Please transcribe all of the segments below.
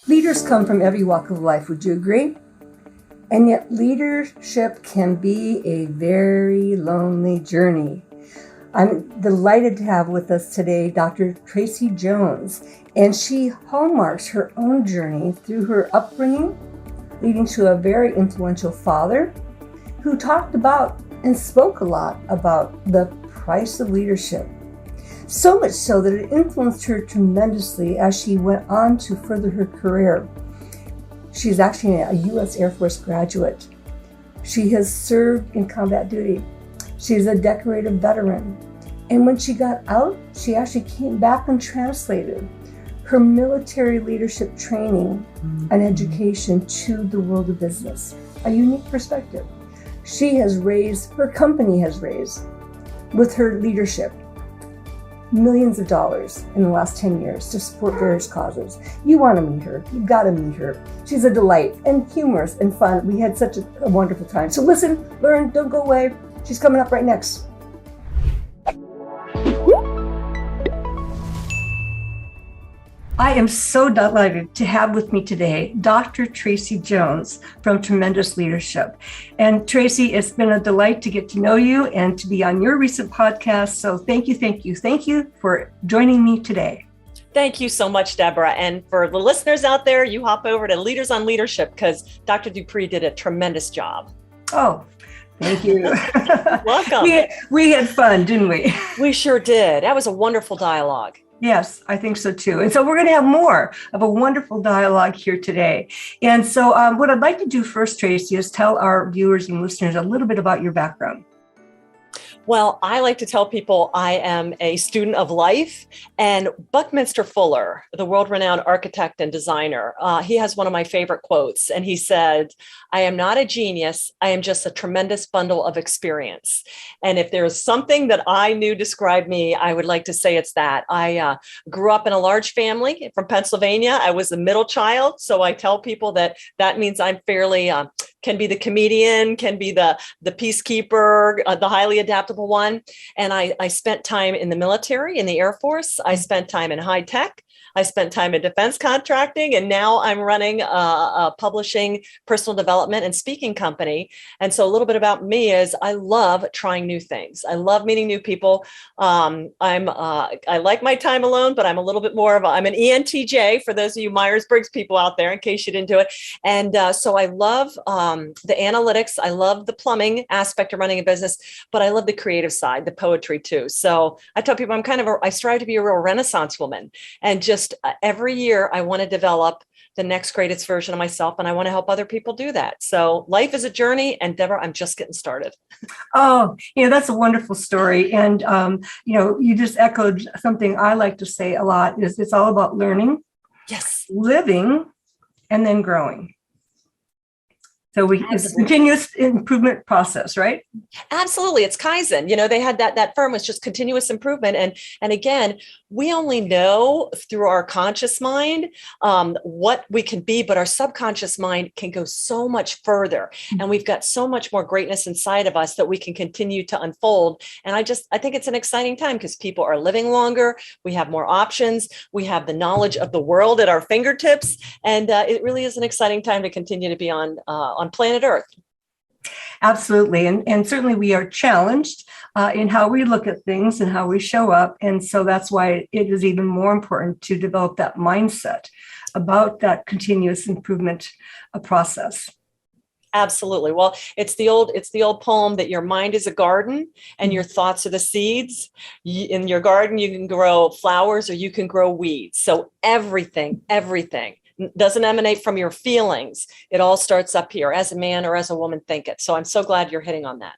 Leaders come from every walk of life, would you agree? And yet leadership can be a very lonely journey. I'm delighted to have with us today Dr. Tracy Jones, and she hallmarks her own journey through her upbringing, leading to a very influential father who talked about and spoke a lot about the price of leadership. So much so that it influenced her tremendously as she went on to further her career. She's actually a U.S. Air Force graduate. She has served in combat duty. She's a decorated veteran. And when she got out, she actually came back and translated her military leadership training and education to the world of business. A unique perspective. Her company has raised, with her leadership, millions of dollars in the last 10 years to support various causes. You want to meet her. You've got to meet her. She's a delight and humorous and fun. We had such a wonderful time. So listen, learn, don't go away. She's coming up right next. I am so delighted to have with me today Dr. Tracy Jones from Tremendous Leadership. And Tracy, it's been a delight to get to know you and to be on your recent podcast. So thank you for joining me today. Thank you so much, Debra. And for the listeners out there, you hop over to Leaders on Leadership because Dr. Dupree did a tremendous job. Oh, thank you. Welcome. We had fun, didn't we? We sure did. That was a wonderful dialogue. Yes, I think so too. And so we're going to have more of a wonderful dialogue here today. And so what I'd like to do first, Tracy, is tell our viewers and listeners a little bit about your background. Well, I like to tell people I am a student of life, and Buckminster Fuller, the world-renowned architect and designer, he has one of my favorite quotes, and he said, "I am not a genius, I am just a tremendous bundle of experience." And if there's something that I knew described me, I would like to say it's that. I grew up in a large family from Pennsylvania. I was the middle child, so I tell people that means I'm fairly can be the comedian, can be the peacekeeper, the highly adaptable one. And I spent time in the military, in the Air Force. I spent time in high tech. I spent time in defense contracting, and now I'm running a publishing, personal development, and speaking company. And so a little bit about me is I love trying new things. I love meeting new people. I like my time alone, but I'm a little bit more of I'm an ENTJ for those of you Myers-Briggs people out there, in case you didn't do it. And so I love the analytics. I love the plumbing aspect of running a business, but I love the creative side, the poetry too. So I tell people I strive to be a real Renaissance woman, and just every year I want to develop the next greatest version of myself, and I want to help other people do that. So life is a journey, and Debra, I'm just getting started. Oh, that's a wonderful story. And, you just echoed something I like to say a lot is it's all about learning, yes, living, and then growing. So it's a continuous improvement process, right? Absolutely. It's Kaizen. They had that firm was just continuous improvement. And again, we only know through our conscious mind what we can be, but our subconscious mind can go so much further. And we've got so much more greatness inside of us that we can continue to unfold. And I think it's an exciting time because people are living longer. We have more options. We have the knowledge of the world at our fingertips. And it really is an exciting time to continue to be on planet Earth. Absolutely. And certainly we are challenged in how we look at things and how we show up. And so that's why it is even more important to develop that mindset about that continuous improvement process. Absolutely. Well, it's the old poem that your mind is a garden and your thoughts are the seeds. In your garden, you can grow flowers or you can grow weeds. So everything doesn't emanate from your feelings. It all starts up here as a man or as a woman think it. So I'm so glad you're hitting on that.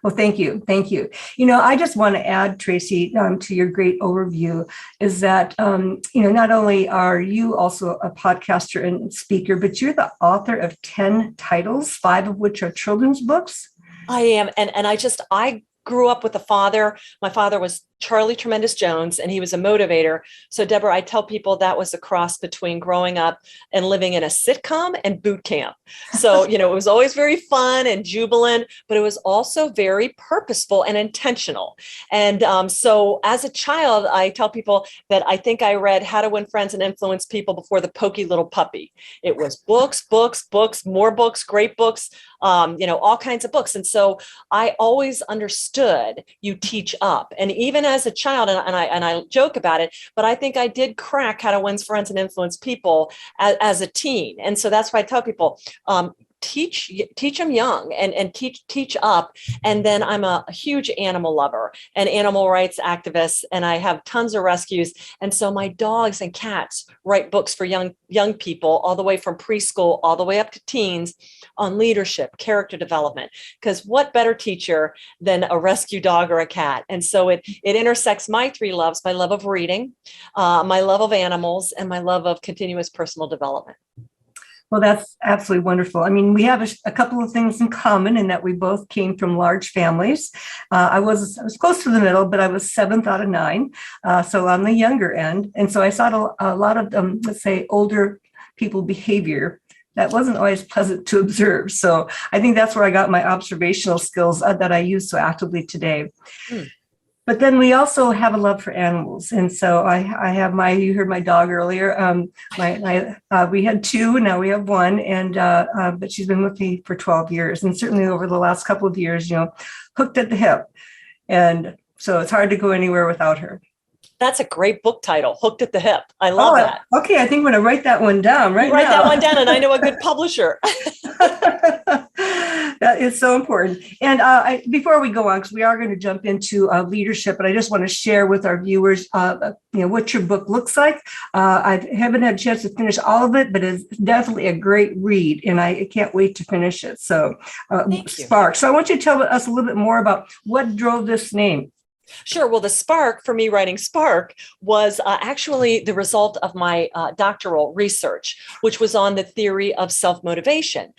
Well, thank you. I just want to add, Tracy, to your great overview is that, not only are you also a podcaster and speaker, but you're the author of 10 titles, 5 of which are children's books. I am. And I grew up with a father. My father was Charlie Tremendous Jones, and he was a motivator. So Debra, I tell people that was a cross between growing up and living in a sitcom and boot camp. So, it was always very fun and jubilant, but it was also very purposeful and intentional. And so as a child, I tell people that I think I read How to Win Friends and Influence People before the Pokey Little Puppy. It was books, books, books, more books, great books, all kinds of books. And so I always understood you teach up. And even as a child, and I joke about it, but I think I did crack How to Win Friends and Influence People as a teen. And so that's why I tell people, teach them young and teach up. And then I'm a huge animal lover and animal rights activist, and I have tons of rescues. And so my dogs and cats write books for young people, all the way from preschool all the way up to teens, on leadership, character development. Because what better teacher than a rescue dog or a cat? And so it intersects my three loves: my love of reading, my love of animals, and my love of continuous personal development. Well, that's absolutely wonderful. I mean, we have a couple of things in common in that we both came from large families. I was close to the middle, but I was 7th out of 9, so on the younger end. And so I saw a lot of, let's say, older people behavior that wasn't always pleasant to observe. So I think that's where I got my observational skills that I use so actively today. But then we also have a love for animals. And so I have you heard my dog earlier. We had 2, now we have 1, and but she's been with me for 12 years. And certainly over the last couple of years, hooked at the hip. And so it's hard to go anywhere without her. That's a great book title, Hooked at the Hip. I love that. Okay, I think I'm going to write that one down right now. Write that one down, and I know a good publisher. That is so important. And before we go on, because we are going to jump into leadership, but I just want to share with our viewers, what your book looks like. I haven't had a chance to finish all of it, but it's definitely a great read, and I can't wait to finish it. So, Spark. So I want you to tell us a little bit more about what drove this name. Sure. Well, the spark for me writing Spark was actually the result of my doctoral research, which was on the theory of self-motivation,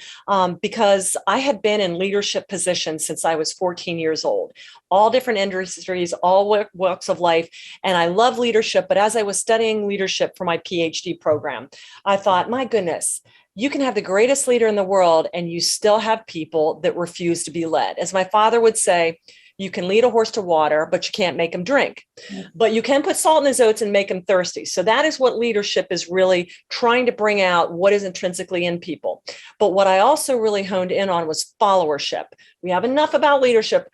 because I had been in leadership positions since I was 14 years old, all different industries, all walks of life. And I love leadership. But as I was studying leadership for my PhD program, I thought, my goodness, you can have the greatest leader in the world, and you still have people that refuse to be led. As my father would say, you can lead a horse to water, but you can't make him drink. But you can put salt in his oats and make him thirsty. So that is what leadership is really trying to bring out, what is intrinsically in people. But what I also really honed in on was followership. We have enough about leadership.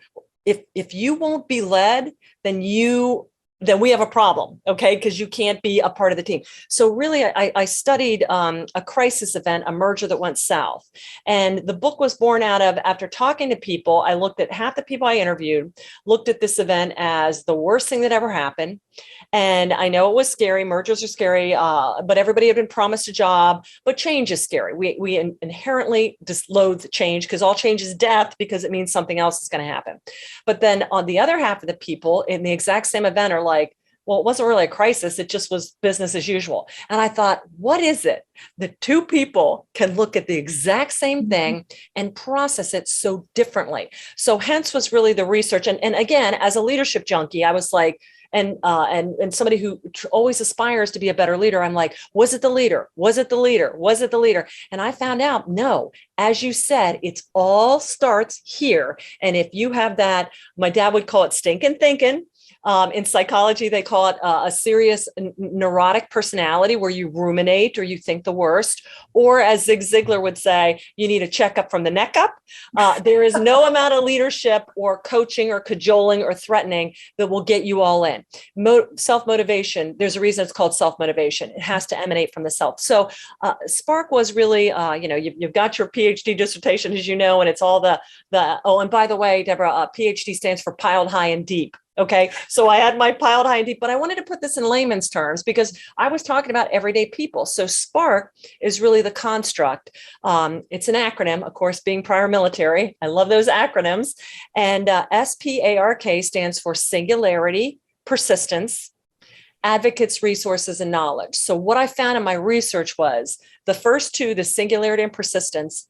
If you won't be led, then we have a problem, okay? Because you can't be a part of the team. So really, I studied a crisis event, a merger that went south. And the book was born out of, after talking to people, I looked at half the people I interviewed, looked at this event as the worst thing that ever happened. And I know it was scary. Mergers are scary, but everybody had been promised a job. But change is scary. We inherently just loathe change, because all change is death, because it means something else is going to happen. But then on the other half of the people in the exact same event are like, well, it wasn't really a crisis. It just was business as usual. And I thought, what is it? The two people can look at the exact same thing and process it so differently. So hence was really the research. And again, as a leadership junkie, I was like, and somebody who always aspires to be a better leader, I'm like, was it the leader? Was it the leader? Was it the leader? And I found out, no, as you said, it's all starts here. And if you have that, my dad would call it stinking thinking. In psychology, they call it a serious neurotic personality, where you ruminate or you think the worst. Or as Zig Ziglar would say, you need a checkup from the neck up. There is no amount of leadership or coaching or cajoling or threatening that will get you all in. Self-motivation, there's a reason it's called self-motivation. It has to emanate from the self. So Spark was really, you've got your PhD dissertation, as you know, and it's all and by the way, Debra, PhD stands for piled high and deep. Okay, so I had my piled high and deep, but I wanted to put this in layman's terms because I was talking about everyday people. So SPARK is really the construct. It's an acronym, of course, being prior military. I love those acronyms. And SPARK stands for singularity, persistence, advocates, resources, and knowledge. So what I found in my research was the first two, the singularity and persistence,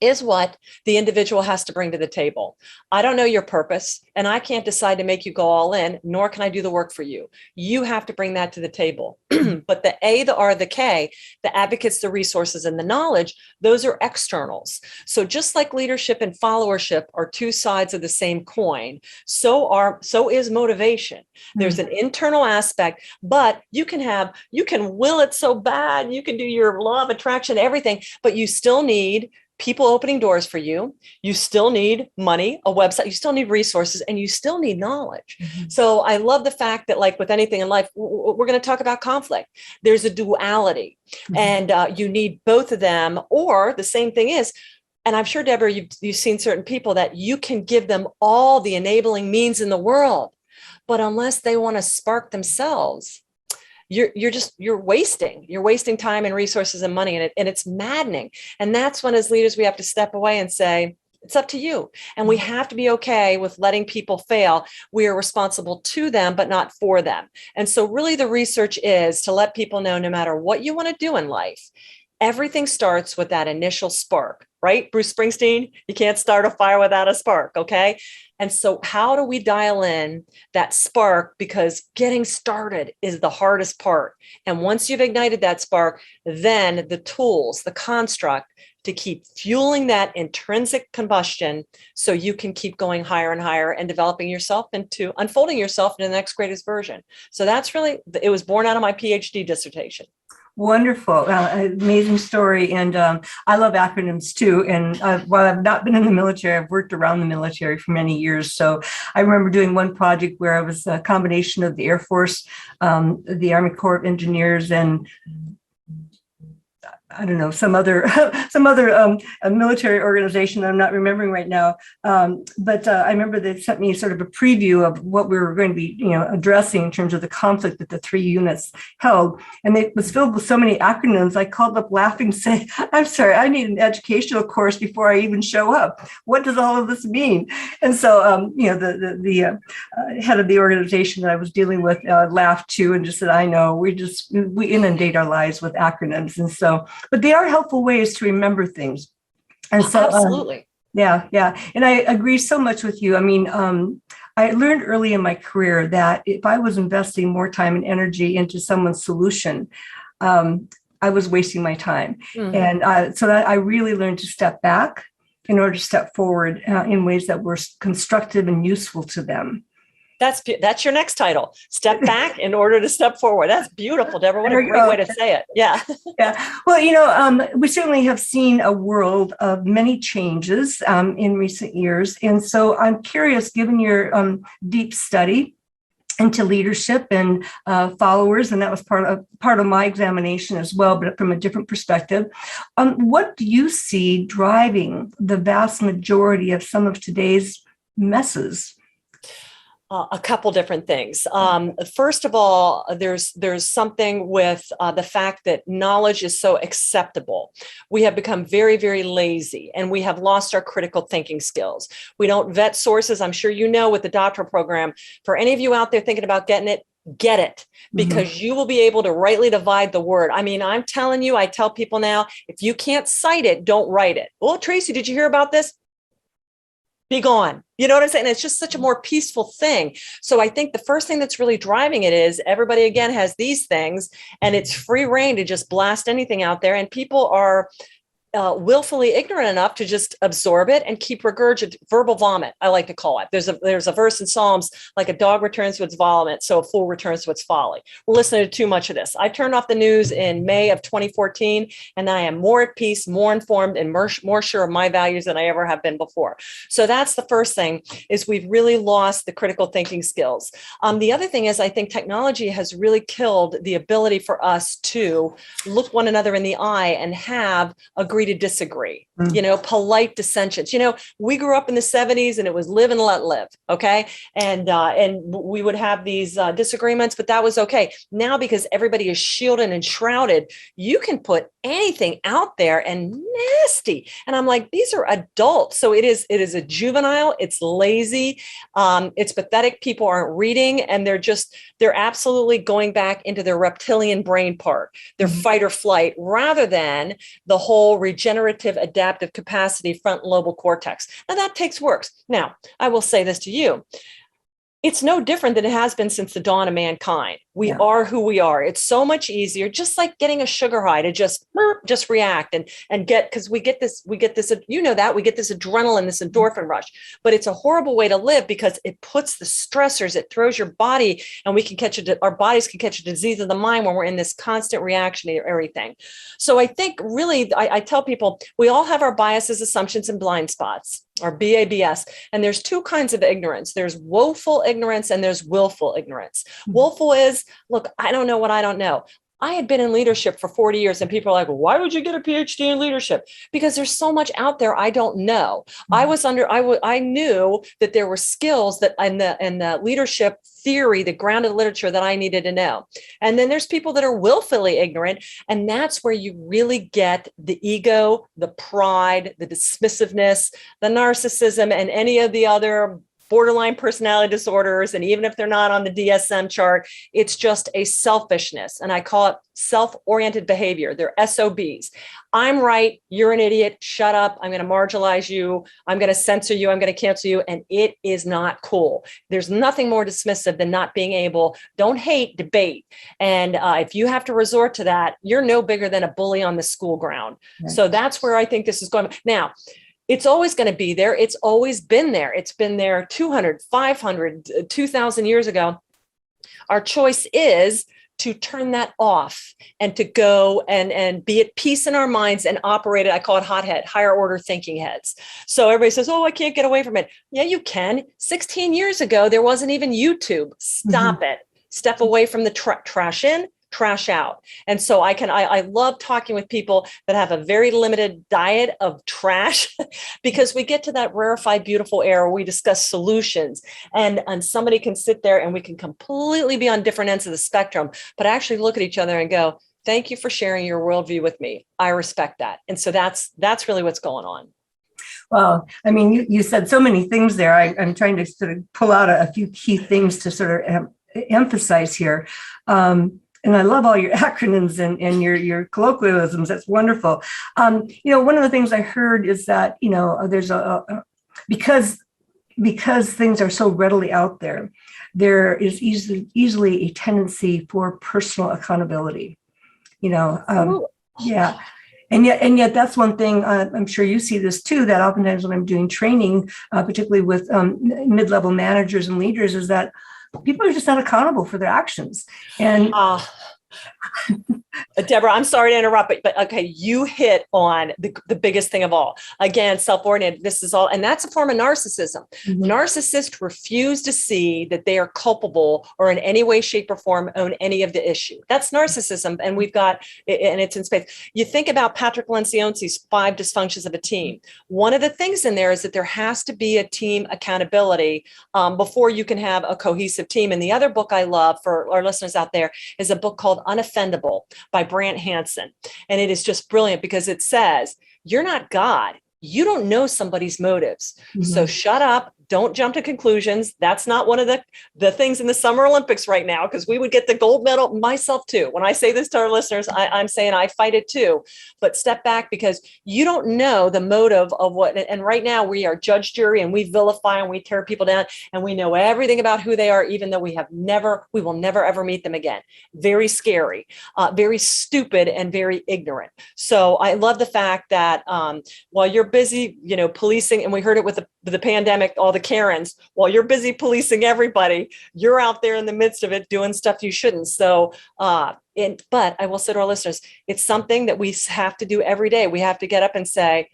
is what the individual has to bring to the table. I don't know your purpose, and I can't decide to make you go all in, nor can I do the work for you. You have to bring that to the table. But the A, the R, the K, the advocates, the resources, and the knowledge, those are externals. So just like leadership and followership are two sides of the same coin, so is motivation. There's an internal aspect, but you can will it so bad, you can do your law of attraction, everything, but you still need people opening doors for you. You still need money, a website, you still need resources, and you still need knowledge. So I love the fact that, like with anything in life, we're going to talk about conflict. There's a duality, and you need both of them. Or the same thing is, and I'm sure, Debra, you've seen certain people that you can give them all the enabling means in the world, but unless they want to spark themselves, you're wasting time and resources and money, and it's maddening. And that's when, as leaders, we have to step away and say, it's up to you. And we have to be okay with letting people fail. We are responsible to them, but not for them. And so really the research is to let people know, no matter what you want to do in life, everything starts with that initial spark, right? Bruce Springsteen, you can't start a fire without a spark, okay? And so how do we dial in that spark? Because getting started is the hardest part. And once you've ignited that spark, then the tools, the construct to keep fueling that intrinsic combustion so you can keep going higher and higher and developing yourself into unfolding yourself into the next greatest version. So that's really, it was born out of my PhD dissertation. Wonderful. Amazing story. And I love acronyms too. And while I've not been in the military, I've worked around the military for many years. So I remember doing one project where I was a combination of the Air Force, the Army Corps of Engineers, and I don't know, some other military organization that I'm not remembering right now. But I remember they sent me sort of a preview of what we were going to be, addressing in terms of the conflict that the three units held. And it was filled with so many acronyms. I called up laughing, saying, I'm sorry, I need an educational course before I even show up. What does all of this mean? And so, the head of the organization that I was dealing with laughed too and just said, I know, we inundate our lives with acronyms. And so, but they are helpful ways to remember things. And so, absolutely. Yeah. And I agree so much with you. I mean, I learned early in my career that if I was investing more time and energy into someone's solution, I was wasting my time. And so that I really learned to step back in order to step forward in ways that were constructive and useful to them. That's your next title. Step back in order to step forward. That's beautiful, Debra. What a great way to say it. Yeah. Yeah. Well, we certainly have seen a world of many changes in recent years. And so I'm curious, given your deep study into leadership and followers, and that was part of my examination as well, but from a different perspective. What do you see driving the vast majority of some of today's messes? A couple different things. First of all, there's something with the fact that knowledge is so acceptable. We have become very, very lazy, and we have lost our critical thinking skills. We don't vet sources. I'm sure you know with the doctoral program, for any of you out there thinking about getting it, get it, because you will be able to rightly divide the word. I mean, I'm telling you, I tell people now, if you can't cite it, don't write it. Well, Tracy, did you hear about this? Be gone. You know what I'm saying? It's just such a more peaceful thing. So I think the first thing that's really driving it is everybody, again, has these things, and it's free reign to just blast anything out there. And people are willfully ignorant enough to just absorb it and keep regurgitating, verbal vomit, I like to call it. There's a verse in Psalms, like a dog returns to its vomit, so a fool returns to its folly. We're listening to too much of this. I turned off the news in May of 2014, and I am more at peace, more informed, and more sure of my values than I ever have been before. So that's the first thing, is we've really lost the critical thinking skills. The other thing is, I think technology has really killed the ability for us to look one another in the eye and have agree to disagree, polite dissensions. We grew up in the 70s and it was live and let live. Okay. And we would have these disagreements, but that was okay. Now, because everybody is shielded and shrouded, you can put anything out there and nasty. And I'm like, these are adults. So it is a juvenile. It's lazy. It's pathetic. People aren't reading, and they're absolutely going back into their reptilian brain part, their fight or flight, rather than the whole regenerative adaptive capacity frontal lobar cortex. Now that takes work. Now, I will say this to you. It's no different than it has been since the dawn of mankind. We are who we are. It's so much easier, just like getting a sugar high, to just react and get, because we get this, you know, that we get this adrenaline, this endorphin rush, but it's a horrible way to live because it puts the stressors, it throws your body, and we can catch our bodies can catch a disease of the mind when we're in this constant reaction to everything. So I think really, I tell people, we all have our biases, assumptions, and blind spots, or BABS. And there's two kinds of ignorance. There's woeful ignorance and there's willful ignorance. Woeful is, look, I don't know what I don't know. I had been in leadership for 40 years and people are like, why would you get a PhD in leadership? Because there's so much out there I don't know. I knew that there were skills that in the leadership theory, the grounded literature that I needed to know. And then there's people that are willfully ignorant. And that's where you really get the ego, the pride, the dismissiveness, the narcissism, and any of the other borderline personality disorders. And even if they're not on the DSM chart, it's just a selfishness. And I call it self-oriented behavior. They're SOBs. I'm right. You're an idiot. Shut up. I'm going to marginalize you. I'm going to censor you. I'm going to cancel you. And it is not cool. There's nothing more dismissive than not being able, don't hate, debate. And if you have to resort to that, you're no bigger than a bully on the school ground. Right. So that's where I think this is going. Now, it's always going to be there. It's always been there. It's been there 200, 500, 2,000 years ago. Our choice is to turn that off and to go and be at peace in our minds and operate it. I call it hothead, higher order thinking heads. So everybody says, oh, I can't get away from it. Yeah, you can. 16 years ago, there wasn't even YouTube. Stop it. Step away from the trash in, trash out. And so I love talking with people that have a very limited diet of trash because we get to that rarefied, beautiful era where we discuss solutions and somebody can sit there and we can completely be on different ends of the spectrum, but actually look at each other and go, thank you for sharing your worldview with me. I respect that. And so that's really what's going on. Well, I mean, you said so many things there. I'm trying to sort of pull out a few key things to sort of emphasize here. And I love all your acronyms and your colloquialisms. That's wonderful. One of the things I heard is that, there's because things are so readily out there, there is easily a tendency for personal accountability, yeah. And yet that's one thing, I'm sure you see this too, that oftentimes when I'm doing training, particularly with mid-level managers and leaders, is that people are just not accountable for their actions. And Debra, I'm sorry to interrupt, but okay, you hit on the biggest thing of all. Again, self-oriented, this is all, and that's a form of narcissism. Narcissists refuse to see that they are culpable or in any way, shape, or form own any of the issue. That's narcissism, and we've got, and it's in space. You think about Patrick Lencioni's 5 dysfunctions of a team. One of the things in there is that there has to be a team accountability before you can have a cohesive team. And the other book I love for our listeners out there is a book called Unoffendable by Brant Hansen. And it is just brilliant because it says, you're not God. You don't know somebody's motives. So shut up. Don't jump to conclusions. That's not one of the things in the Summer Olympics right now, because we would get the gold medal, myself too. When I say this to our listeners, I'm saying I fight it too. But step back, because you don't know the motive of what, and right now we are judge, jury, and we vilify and we tear people down, and we know everything about who they are, even though we will never, ever meet them again. Very scary, very stupid, and very ignorant. So I love the fact that while you're busy, policing, and we heard it with the pandemic, all the Karens, while you're busy policing everybody, you're out there in the midst of it doing stuff you shouldn't. So, but I will say to our listeners, it's something that we have to do every day. We have to get up and say,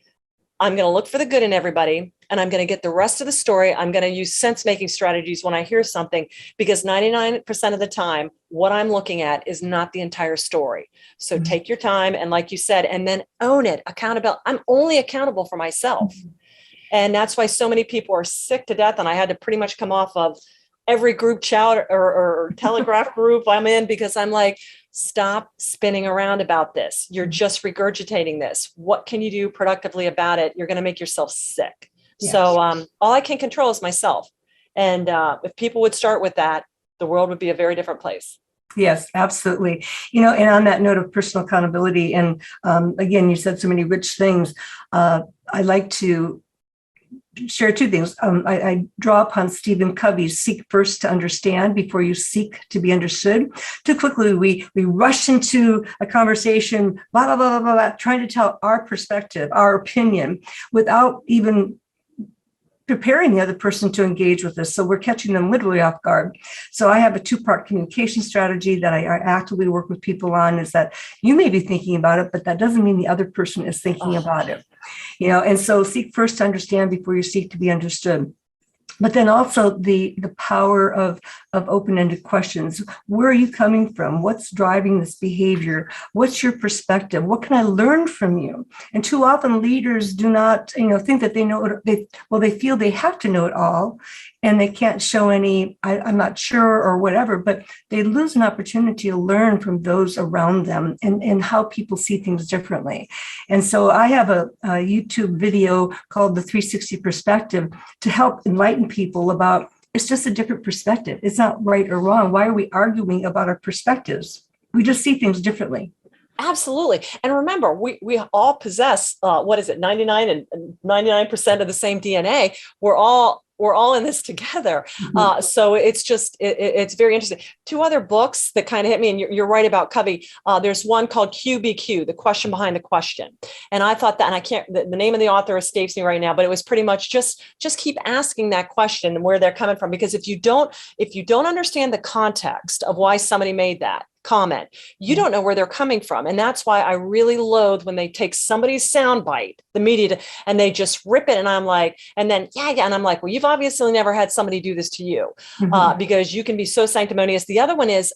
I'm going to look for the good in everybody, and I'm going to get the rest of the story. I'm going to use sense-making strategies when I hear something, because 99% of the time, what I'm looking at is not the entire story. So take your time, and like you said, and then own it. Accountable. I'm only accountable for myself. And that's why so many people are sick to death. And I had to pretty much come off of every group chat or Telegraph group I'm in, because I'm like, stop spinning around about this. You're just regurgitating this. What can you do productively about it? You're going to make yourself sick. Yes. So all I can control is myself. And if people would start with that, the world would be a very different place. Yes, absolutely. And on that note of personal accountability, and again, you said so many rich things. I like to share two things. I draw upon Stephen Covey's seek first to understand before you seek to be understood. Too quickly, we rush into a conversation, blah, blah, blah, blah, blah, trying to tell our perspective, our opinion, without even preparing the other person to engage with us. So we're catching them literally off guard. So I have a two-part communication strategy that I actively work with people on, is that you may be thinking about it, but that doesn't mean the other person is thinking about it. And so seek first to understand before you seek to be understood. But then also the power of open-ended questions. Where are you coming from? What's driving this behavior? What's your perspective? What can I learn from you? And too often leaders do not, think that they know it. They feel they have to know it all, and they can't show any, I'm not sure or whatever, but they lose an opportunity to learn from those around them and how people see things differently. And so I have a YouTube video called The 360 Perspective to help enlighten people about, it's just a different perspective. It's not right or wrong. Why are we arguing about our perspectives? We just see things differently. Absolutely. And remember, we all possess, 99% of the same DNA. We're all in this together. So it's very interesting. Two other books that kind of hit me, and you're right about Covey. There's one called QBQ, The Question Behind the Question. And I thought that, and the name of the author escapes me right now, but it was pretty much just keep asking that question and where they're coming from. Because if you don't understand the context of why somebody made that comment, you don't know where they're coming from. And that's why I really loathe when they take somebody's soundbite, the media, and they just rip it. And I'm like, and then, and I'm like, well, you've obviously never had somebody do this to you, because you can be so sanctimonious. The other one is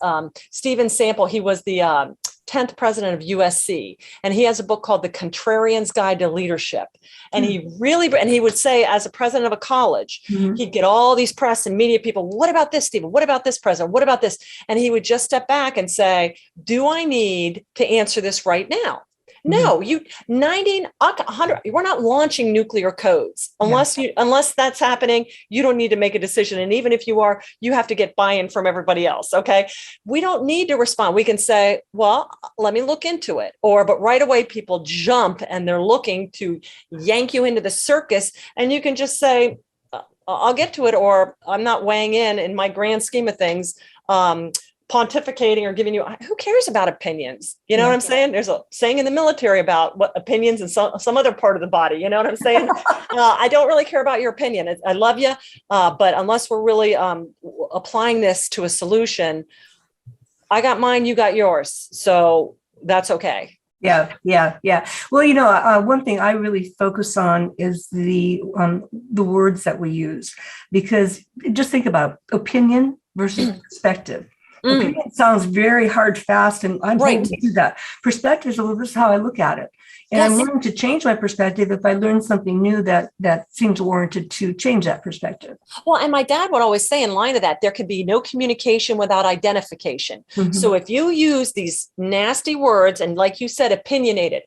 Stephen Sample. He was the 10th president of USC. And he has a book called The Contrarian's Guide to Leadership. And he would say, as a president of a college, he'd get all these press and media people, what about this, Stephen? What about this president? What about this? And he would just step back and say, do I need to answer this right now? No, 100, we're not launching nuclear codes unless that's happening. You don't need to make a decision. And even if you are, you have to get buy-in from everybody else. Okay. We don't need to respond. We can say, well, let me look into it. But right away, people jump and they're looking to yank you into the circus. And you can just say, I'll get to it, or I'm not weighing in my grand scheme of things. Pontificating or giving you, who cares about opinions? You know what I'm saying? There's a saying in the military about what opinions in some other part of the body. You know what I'm saying? I don't really care about your opinion. I love you. But unless we're really applying this to a solution, I got mine, you got yours. So that's okay. Yeah. Well, one thing I really focus on is the words that we use, because just think about opinion versus perspective. Opinion sounds very hard, fast, and I'm going to do that. Perspective is, well, this is how I look at it. And I'm willing to change my perspective if I learn something new that seems warranted to change that perspective. Well, and my dad would always say in line of that, there can be no communication without identification. So if you use these nasty words, and like you said, opinionated,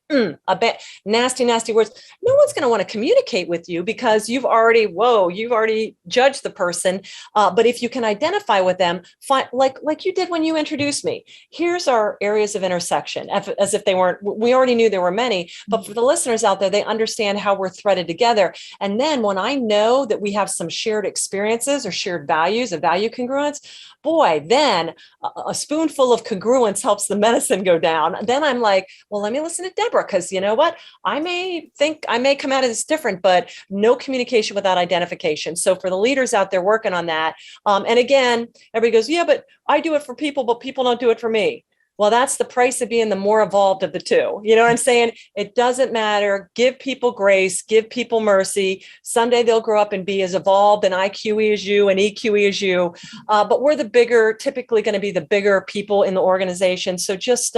nasty words, no one's going to want to communicate with you, because you've already judged the person. But if you can identify with them, like you did when you introduced me, here's our areas of intersection, as if they weren't, we already knew there were many. But for the listeners out there, they understand how we're threaded together. And then when I know that we have some shared experiences or shared values, a value congruence, boy, then a spoonful of congruence helps the medicine go down. Then I'm like, well, let me listen to Debra, because you know what? I may come out of this different, but no communication without identification. So for the leaders out there working on that, and again, everybody goes, yeah, but I do it for people, but people don't do it for me. Well, that's the price of being the more evolved of the two. You know what I'm saying? It doesn't matter. Give people grace, give people mercy. Someday they'll grow up and be as evolved and IQE as you and EQE as you. But we're typically going to be the bigger people in the organization. So just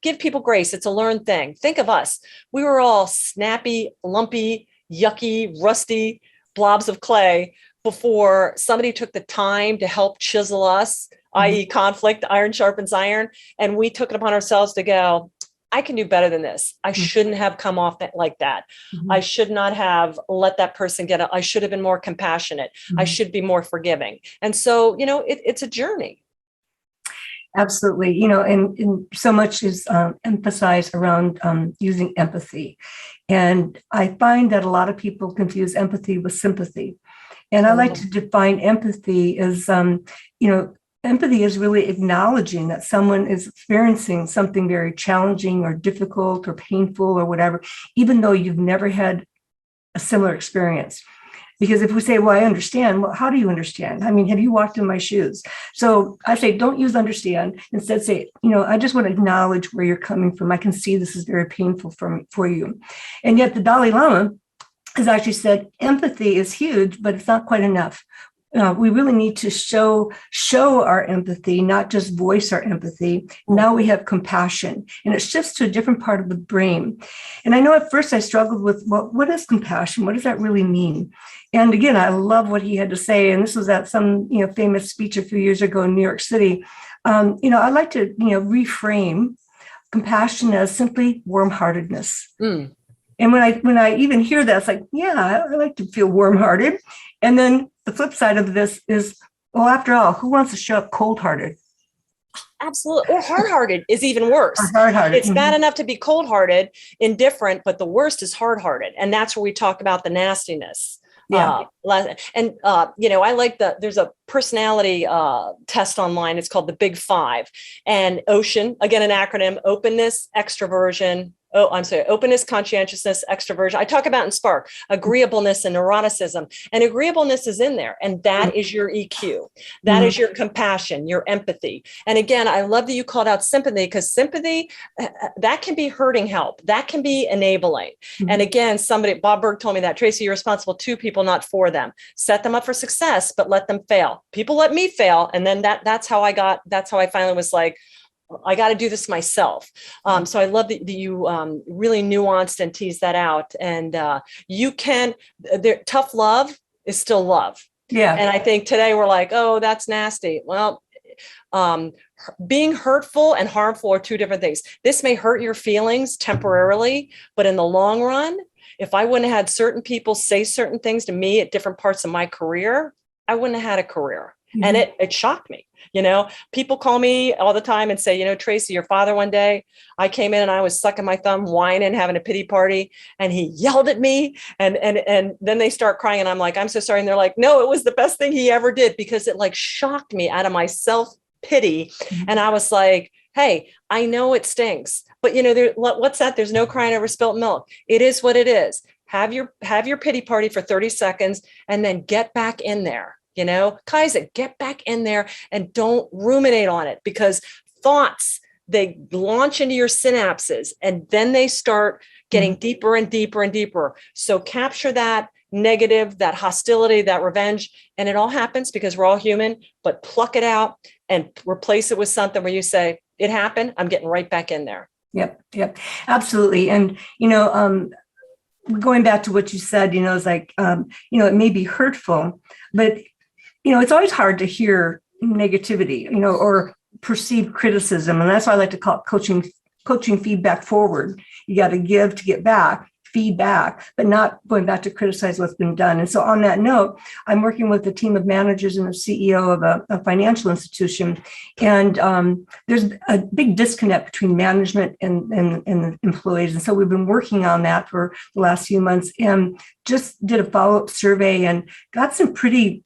give people grace. It's a learned thing. Think of us. We were all snappy, lumpy, yucky, rusty blobs of clay before somebody took the time to help chisel us, i.e. conflict, iron sharpens iron. And we took it upon ourselves to go, I can do better than this. I shouldn't have come off like that. I should not have let that person get I should have been more compassionate. I should be more forgiving. And so, it's a journey. Absolutely. And so much is emphasized around using empathy. And I find that a lot of people confuse empathy with sympathy. And I like to define empathy as, empathy is really acknowledging that someone is experiencing something very challenging or difficult or painful or whatever, even though you've never had a similar experience. Because if we say, well, I understand, well, how do you understand? I mean, have you walked in my shoes? So I say, don't use understand. Instead, say, I just want to acknowledge where you're coming from. I can see this is very painful for you. And yet the Dalai Lama has actually said empathy is huge, but it's not quite enough. We really need to show our empathy, not just voice our empathy. Now we have compassion, and it shifts to a different part of the brain. And I know at first I struggled with, well, what is compassion? What does that really mean? And again, I love what he had to say. And this was at some famous speech a few years ago in New York City. I like to reframe compassion as simply warm-heartedness. And when I even hear that, it's like, yeah, I like to feel warm-hearted. And then the flip side of this is, well, after all, who wants to show up cold-hearted? Absolutely. Or hard-hearted is even worse. Hard-hearted. It's bad enough to be cold-hearted, indifferent, but the worst is hard-hearted. And that's where we talk about the nastiness. Yeah. I like there's a personality test online. It's called the Big Five. And OCEAN, again, an acronym: openness, extroversion. Openness, conscientiousness, extroversion. I talk about in Spark, agreeableness and neuroticism. And agreeableness is in there. And that is your EQ. That is your compassion, your empathy. And again, I love that you called out sympathy, because sympathy, that can be hurting help. That can be enabling. And again, Bob Berg told me that, Tracy, you're responsible to people, not for them. Set them up for success, but let them fail. People let me fail. And then that's how I finally was like, I got to do this myself. So I love that you really nuanced and teased that out. And tough love is still love. Yeah. And I think today we're like, oh, that's nasty. Well, being hurtful and harmful are two different things. This may hurt your feelings temporarily, but in the long run, if I wouldn't have had certain people say certain things to me at different parts of my career, I wouldn't have had a career. And it shocked me. People call me all the time and say, Tracy, your father, one day I came in and I was sucking my thumb, whining, having a pity party, and he yelled at me, and then they start crying, and I'm like, I'm so sorry. And they're like, no, it was the best thing he ever did, because it like shocked me out of my self-pity. And I was like, hey, I know it stinks, but what's that? There's no crying over spilt milk. It is what it is. Have your pity party for 30 seconds and then get back in there. Kaiser, get back in there and don't ruminate on it, because thoughts, they launch into your synapses and then they start getting deeper and deeper and deeper. So capture that negative, that hostility, that revenge, and it all happens because we're all human, but pluck it out and replace it with something where you say, it happened, I'm getting right back in there. Yep, absolutely. And, going back to what you said, it's like, it may be hurtful, but it's always hard to hear negativity, or perceived criticism. And that's why I like to call it coaching feedback forward. You got to give to get back, feedback, but not going back to criticize what's been done. And so on that note, I'm working with a team of managers and a CEO of a financial institution. And there's a big disconnect between management and the employees. And so we've been working on that for the last few months, and just did a follow-up survey and got some pretty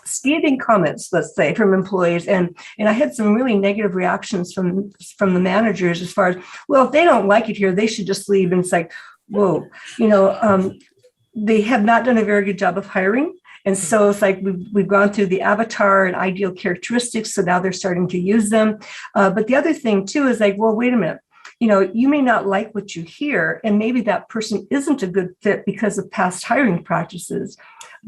scathing comments, let's say, from employees, and I had some really negative reactions from the managers as far as, well, if they don't like it here, they should just leave. And it's like, whoa, they have not done a very good job of hiring. And so it's like we've gone through the avatar and ideal characteristics, so now they're starting to use them. But the other thing too is like, well, wait a minute. You may not like what you hear, and maybe that person isn't a good fit because of past hiring practices.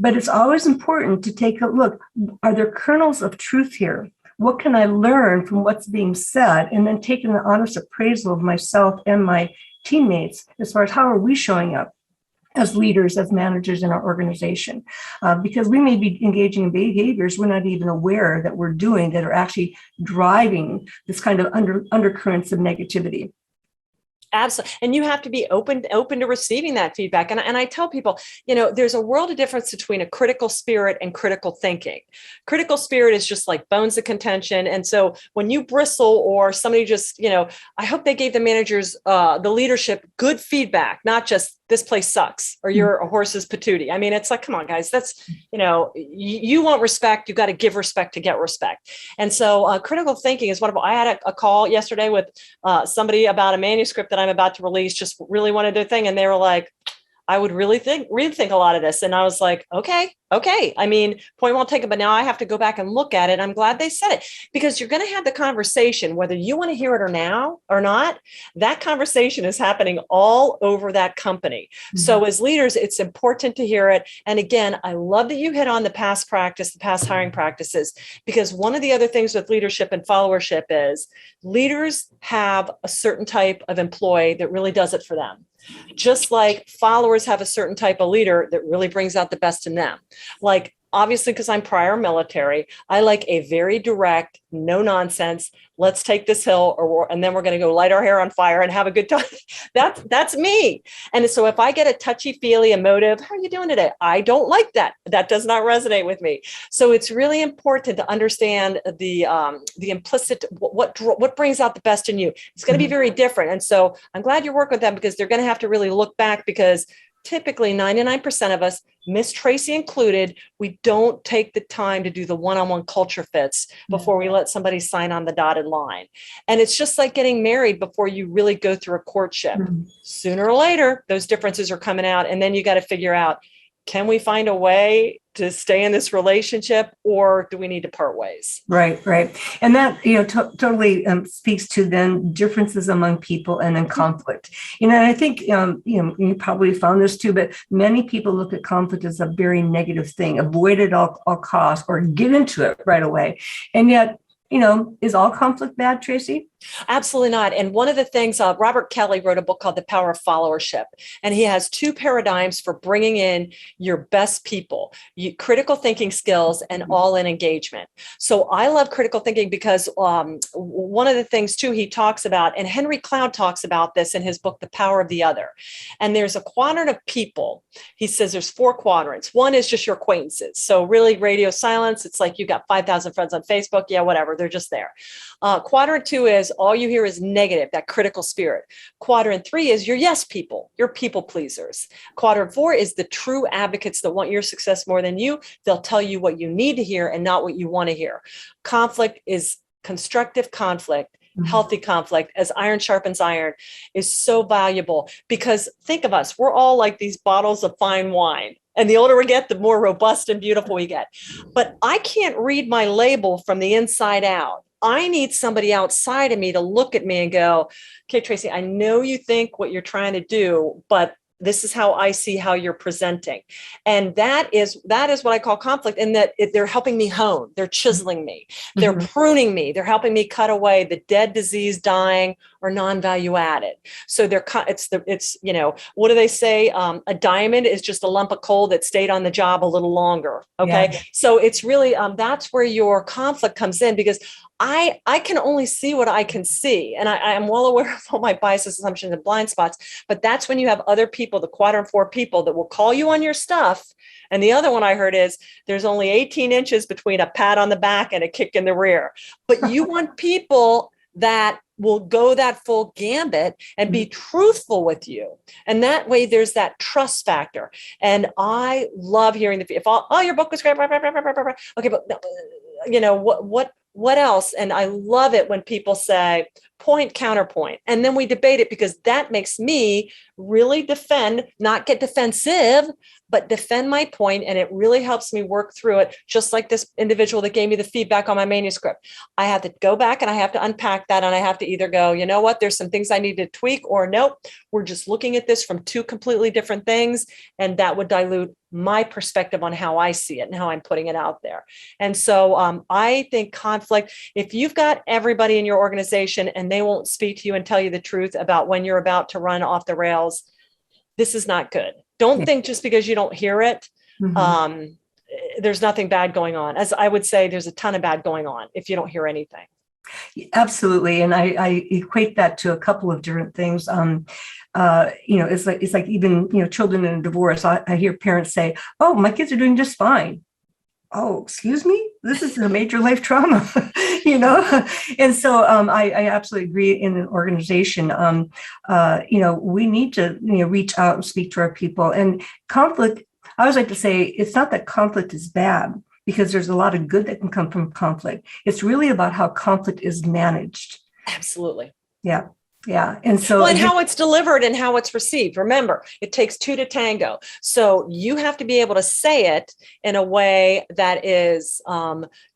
But it's always important to take a look. Are there kernels of truth here? What can I learn from what's being said? And then take an honest appraisal of myself and my teammates as far as how are we showing up as leaders, as managers in our organization, because we may be engaging in behaviors we're not even aware that we're doing that are actually driving this kind of undercurrents of negativity. Absolutely. And you have to be open to receiving that feedback. And I tell people, there's a world of difference between a critical spirit and critical thinking. Critical spirit is just like bones of contention. And so when you bristle or somebody just, I hope they gave the managers, the leadership, good feedback, not just this place sucks or you're a horse's patootie. I mean, it's like, come on, guys, that's, you want respect. You got to give respect to get respect. And so critical thinking is wonderful. I had a call yesterday with somebody about a manuscript that I'm about to release, just really wanted to do a thing. And they were like, I would rethink a lot of this. And I was like, okay. I mean, point well taken, but now I have to go back and look at it. I'm glad they said it, because you're going to have the conversation, whether you want to hear it or not, that conversation is happening all over that company. Mm-hmm. So as leaders, it's important to hear it. And again, I love that you hit on the past hiring practices, because one of the other things with leadership and followership is leaders have a certain type of employee that really does it for them. Just like followers have a certain type of leader that really brings out the best in them. Like, obviously, because I'm prior military, I like a very direct, no nonsense, let's take this hill, and then we're going to go light our hair on fire and have a good time. That's me. And so if I get a touchy-feely, emotive, how are you doing today? I don't like that. That does not resonate with me. So it's really important to understand the implicit, what brings out the best in you. It's going to be very different. And so I'm glad you work with them, because they're going to have to really look back, because typically 99% of us, Miss Tracy included, we don't take the time to do the one-on-one culture fits before we let somebody sign on the dotted line. And it's just like getting married before you really go through a courtship. Sooner or later, those differences are coming out. And then you got to figure out, can we find a way to stay in this relationship, or do we need to part ways? Right. And that, totally speaks to then differences among people and then conflict. And I think, you probably found this too, but many people look at conflict as a very negative thing, avoid it at all costs, or get into it right away. And yet, is all conflict bad, Tracy? Absolutely not. And one of the things, Robert Kelly wrote a book called The Power of Followership, and he has 2 paradigms for bringing in your best people, critical thinking skills and all-in engagement. So I love critical thinking because one of the things too, he talks about, and Henry Cloud talks about this in his book, The Power of the Other. And there's a quadrant of people. He says there's 4 quadrants. One is just your acquaintances. So really radio silence. It's like you got 5,000 friends on Facebook. Yeah, whatever. They're just there. Quadrant 2 is all you hear is negative, that critical spirit. Quadrant 3 is your yes people, your people pleasers. Quadrant 4 is the true advocates that want your success more than you. They'll tell you what you need to hear and not what you want to hear. Conflict is constructive conflict. Healthy conflict, as iron sharpens iron, is so valuable, because think of us, we're all like these bottles of fine wine. And the older we get, the more robust and beautiful we get. But I can't read my label from the inside out. I need somebody outside of me to look at me and go, okay, Tracy, I know you think what you're trying to do, but this is how I see how you're presenting. And that is what I call conflict, in that they're helping me hone, they're chiseling me, they're pruning me, they're helping me cut away the dead, diseased, dying, or non-value added. So what do they say? A diamond is just a lump of coal that stayed on the job a little longer. Okay. Yeah. So it's really, that's where your conflict comes in, because I can only see what I can see. And I am well aware of all my biases, assumptions, and blind spots, but that's when you have other people, the quadrant 4 people, that will call you on your stuff. And the other one I heard is there's only 18 inches between a pat on the back and a kick in the rear. But you want people that will go that full gambit and be truthful with you. And that way there's that trust factor. And I love hearing your book was great. Okay, but what else? And I love it when people say point, counterpoint, and then we debate it, because that makes me really not get defensive, but defend my point. And it really helps me work through it. Just like this individual that gave me the feedback on my manuscript. I have to go back and I have to unpack that. And I have to either go, you know what, there's some things I need to tweak, or nope, we're just looking at this from 2 completely different things. And that would dilute my perspective on how I see it and how I'm putting it out there. And so I think conflict, if you've got everybody in your organization and they won't speak to you and tell you the truth about when you're about to run off the rails, this is not good. Don't think just because you don't hear it, there's nothing bad going on. As I would say, there's a ton of bad going on if you don't hear anything. Absolutely. And I equate that to a couple of different things. It's like even, children in a divorce, I hear parents say, oh, my kids are doing just fine. Oh, excuse me, this is a major life trauma, And so I absolutely agree. In an organization, we need to, reach out and speak to our people. And conflict, I always like to say, it's not that conflict is bad, because there's a lot of good that can come from conflict. It's really about how conflict is managed. Absolutely. Yeah. Yeah. And so, well, and how it's delivered and how it's received. Remember, it takes two to tango. So you have to be able to say it in a way that is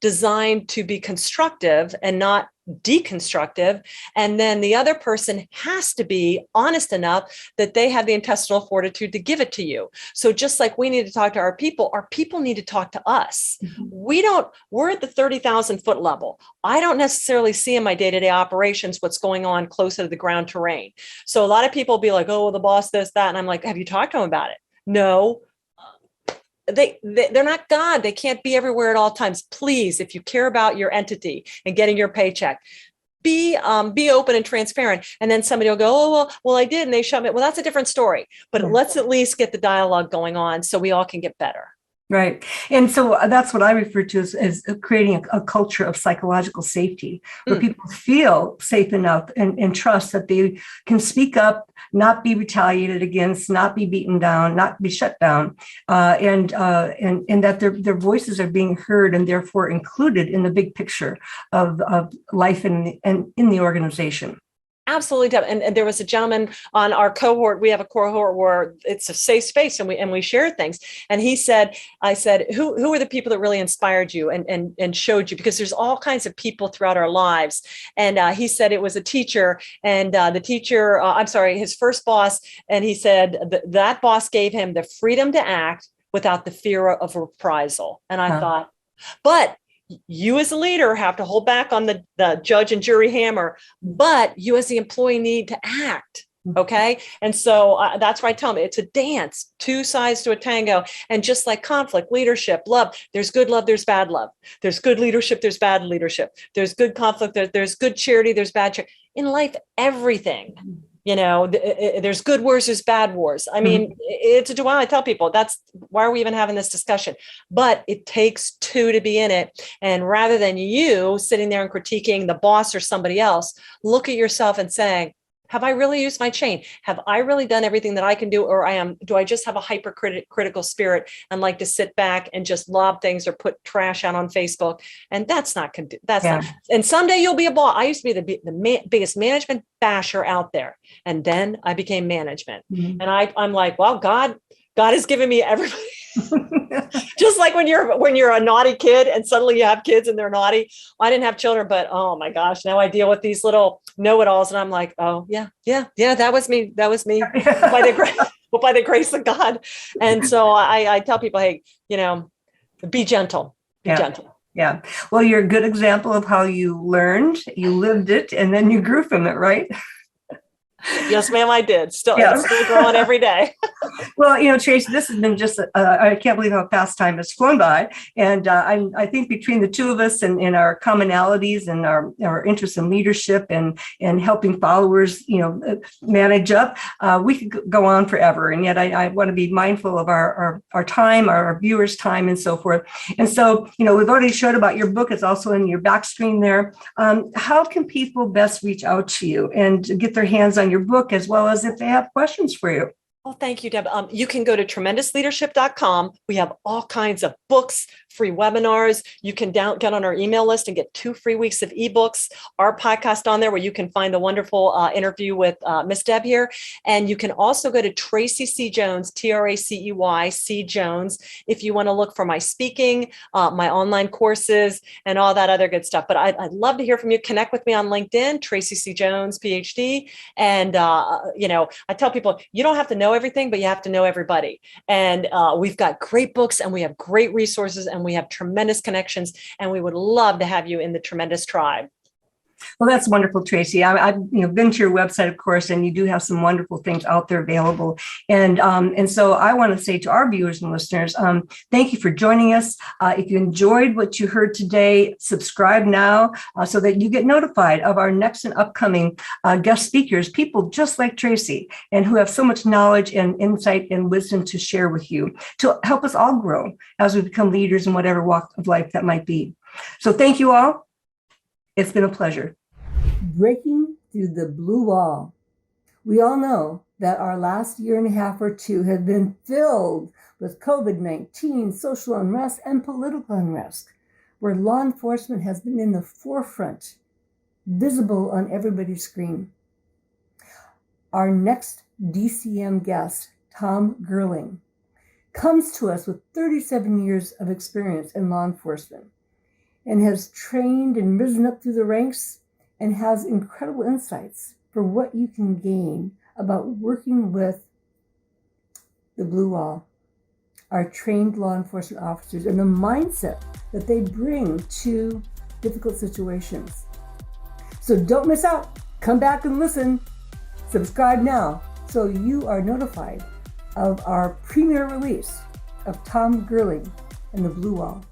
designed to be constructive and not deconstructive. And then the other person has to be honest enough that they have the intestinal fortitude to give it to you. So just like we need to talk to our people need to talk to us. Mm-hmm. We're at the 30,000 foot level. I don't necessarily see in my day-to-day operations what's going on closer to the ground terrain. So a lot of people be like, oh, well, the boss, this, that. And I'm like, have you talked to them about it? No. They're not God. They can't be everywhere at all times. Please, if you care about your entity and getting your paycheck, be open and transparent. And then somebody will go, oh, well, I did. And they shut me. Well, that's a different story. But let's at least get the dialogue going on so we all can get better. Right. And so that's what I refer to as creating a culture of psychological safety, where people feel safe enough and trust that they can speak up, not be retaliated against, not be beaten down, not be shut down, and that their voices are being heard and therefore included in the big picture of life in the organization. Absolutely. And there was a gentleman on our cohort. We have a cohort where it's a safe space and we share things. And I said, who are the people that really inspired you and showed you? Because there's all kinds of people throughout our lives. And he said it was a teacher, and the teacher, his first boss. And he said that boss gave him the freedom to act without the fear of reprisal. And I thought, but you as a leader have to hold back on the judge and jury hammer, but you as the employee need to act. Okay. And so that's why I tell them it's a dance, two sides to a tango. And just like conflict, leadership, love, there's good love, there's bad love. There's good leadership, there's bad leadership. There's good conflict, there's good charity, there's bad charity. In life, everything. There's good wars, there's bad wars. I mean, it's a duality. I tell people that's why are we even having this discussion? But it takes two to be in it. And rather than you sitting there and critiquing the boss or somebody else, look at yourself and saying, have I really used my chain? Have I really done everything that I can do? Or do I just have a hypercritical spirit and like to sit back and just lob things or put trash out on Facebook? And that's not. And someday you'll be a boss. I used to be the biggest management basher out there. And then I became management. Mm-hmm. And I'm like, well, God has given me everybody. Just like when you're a naughty kid and suddenly you have kids and they're naughty. I didn't have children, but oh my gosh, now I deal with these little know-it-alls and I'm like, oh yeah, that was me by the grace of God. And so I tell people, hey, be gentle, gentle. Yeah. Well, you're a good example of how you learned, you lived it, and then you grew from it, right? Yes, ma'am, I did. It's still growing every day. Well, Tracy, this has been just, I can't believe how fast time has flown by. And I think between the two of us and our commonalities and our interest in leadership and helping followers, manage up, we could go on forever. And yet I want to be mindful of our time, our viewers' time and so forth. And so, we've already showed about your book. It's also in your back screen there. How can people best reach out to you and get their hands on your book, as well as if they have questions for you? Well, thank you, Deb. You can go to tremendousleadership.com. We have all kinds of books, free webinars. You can get on our email list and get 2 free weeks of ebooks. Our podcast on there where you can find the wonderful interview with Miss Deb here. And you can also go to Tracy C. Jones, Tracey C. Jones, if you want to look for my speaking, my online courses, and all that other good stuff. But I'd love to hear from you. Connect with me on LinkedIn, Tracy C. Jones, PhD. And, I tell people, you don't have to know everything, but you have to know everybody. And we've got great books and we have great resources and we have tremendous connections. And we would love to have you in the Tremendous Tribe. Well, that's wonderful, Tracy. I've been to your website, of course, and you do have some wonderful things out there available. And so I want to say to our viewers and listeners, thank you for joining us. If you enjoyed what you heard today, subscribe now so that you get notified of our next and upcoming guest speakers, people just like Tracy, and who have so much knowledge and insight and wisdom to share with you to help us all grow as we become leaders in whatever walk of life that might be. So thank you all. It's been a pleasure. Breaking through the blue wall. We all know that our last year and a half or two have been filled with COVID-19, social unrest, and political unrest, where law enforcement has been in the forefront, visible on everybody's screen. Our next DCM guest, Tom Gerling, comes to us with 37 years of experience in law enforcement and has trained and risen up through the ranks and has incredible insights for what you can gain about working with the blue wall, our trained law enforcement officers, and the mindset that they bring to difficult situations. So don't miss out. Come back and listen. Subscribe now so you are notified of our premiere release of Tom Gerling and the Blue Wall.